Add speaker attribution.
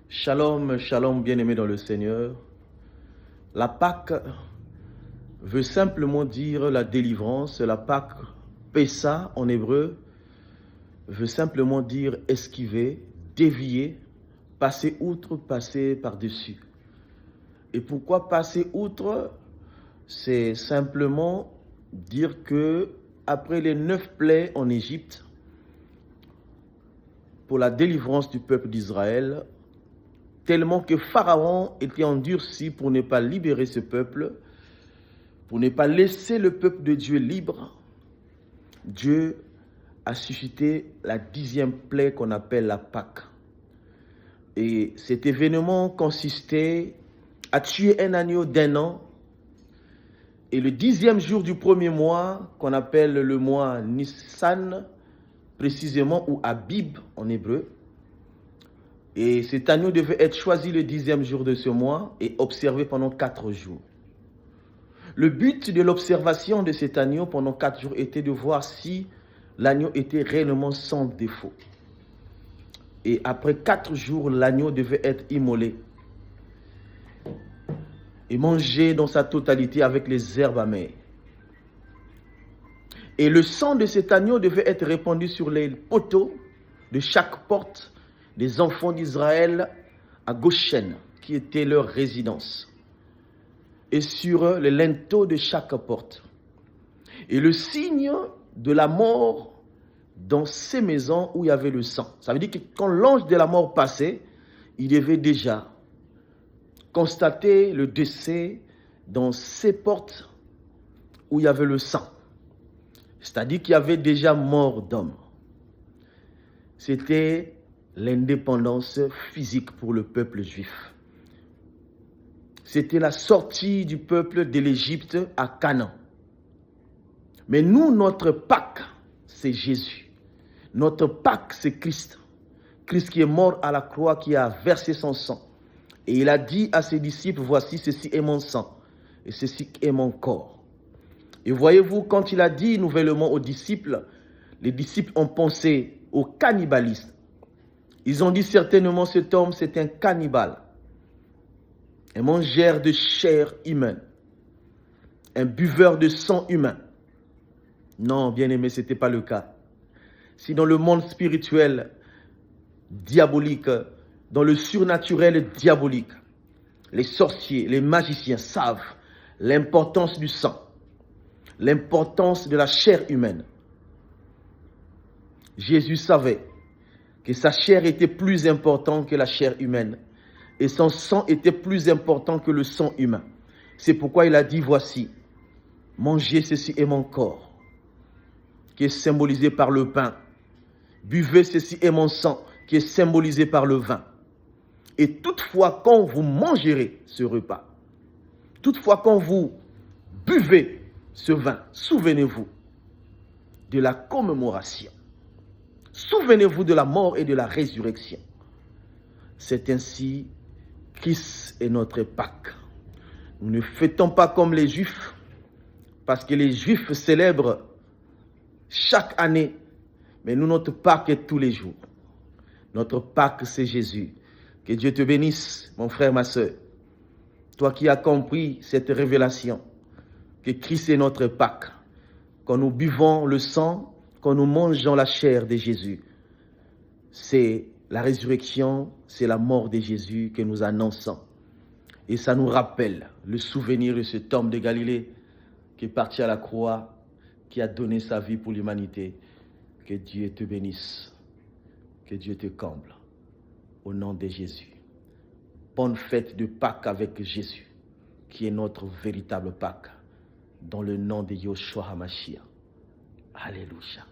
Speaker 1: Shalom, shalom, bien-aimés dans le Seigneur. La Pâque veut simplement dire la délivrance. La Pâque, Pessa en hébreu, veut simplement dire esquiver, dévier, passer outre, passer par-dessus. Et pourquoi passer outre? C'est simplement dire que après les 9 plaies en Égypte, pour la délivrance du peuple d'Israël, tellement que Pharaon était endurci pour ne pas libérer ce peuple, pour ne pas laisser le peuple de Dieu libre, Dieu a suscité la 10e plaie qu'on appelle la Pâque. Et cet événement consistait à tuer un agneau d'1 an. Et le 10e jour du premier mois, qu'on appelle le mois Nissan, précisément, ou Abib en hébreu, et cet agneau devait être choisi le 10e jour de ce mois et observé pendant 4 jours. Le but de l'observation de cet agneau pendant 4 jours était de voir si l'agneau était réellement sans défaut. Et après 4 jours, l'agneau devait être immolé et mangé dans sa totalité avec les herbes amères. Et le sang de cet agneau devait être répandu sur les poteaux de chaque porte des enfants d'Israël à Goshen, qui était leur résidence, et sur les linteaux de chaque porte. Et le signe de la mort dans ces maisons où il y avait le sang. Ça veut dire que quand l'ange de la mort passait, il devait déjà constater le décès dans ces portes où il y avait le sang. C'est-à-dire qu'il y avait déjà mort d'homme. C'était l'indépendance physique pour le peuple juif. C'était la sortie du peuple de l'Égypte à Canaan. Mais nous, notre Pâque, c'est Jésus. Notre Pâque, c'est Christ. Christ qui est mort à la croix, qui a versé son sang. Et il a dit à ses disciples, voici, ceci est mon sang, et ceci est mon corps. Et voyez-vous, quand il a dit nouvellement aux disciples, les disciples ont pensé au cannibalisme. Ils ont dit certainement cet homme c'est un cannibale, un mangeur de chair humaine, un buveur de sang humain. Non, bien-aimé, ce n'était pas le cas. Si dans le monde spirituel diabolique, dans le surnaturel diabolique, les sorciers, les magiciens savent l'importance du sang, l'importance de la chair humaine. Jésus savait que sa chair était plus importante que la chair humaine et son sang était plus important que le sang humain. C'est pourquoi il a dit, voici, mangez ceci est mon corps, qui est symbolisé par le pain. Buvez ceci est mon sang, qui est symbolisé par le vin. Et toutefois, quand vous mangerez ce repas, toutefois quand vous buvez ce vin, souvenez-vous de la commémoration. Souvenez-vous de la mort et de la résurrection. C'est ainsi Christ est notre Pâque. Nous ne fêtons pas comme les Juifs, parce que les Juifs célèbrent chaque année, mais nous, notre Pâque est tous les jours. Notre Pâque, c'est Jésus. Que Dieu te bénisse, mon frère, ma soeur. Toi qui as compris cette révélation, que Christ est notre Pâque. Quand nous buvons le sang, quand nous mangeons la chair de Jésus, c'est la résurrection, c'est la mort de Jésus que nous annonçons. Et ça nous rappelle le souvenir de cet homme de Galilée qui est parti à la croix, qui a donné sa vie pour l'humanité. Que Dieu te bénisse, que Dieu te comble, au nom de Jésus. Bonne fête de Pâques avec Jésus, qui est notre véritable Pâques, dans le nom de Yoshua HaMashiach. Alléluia.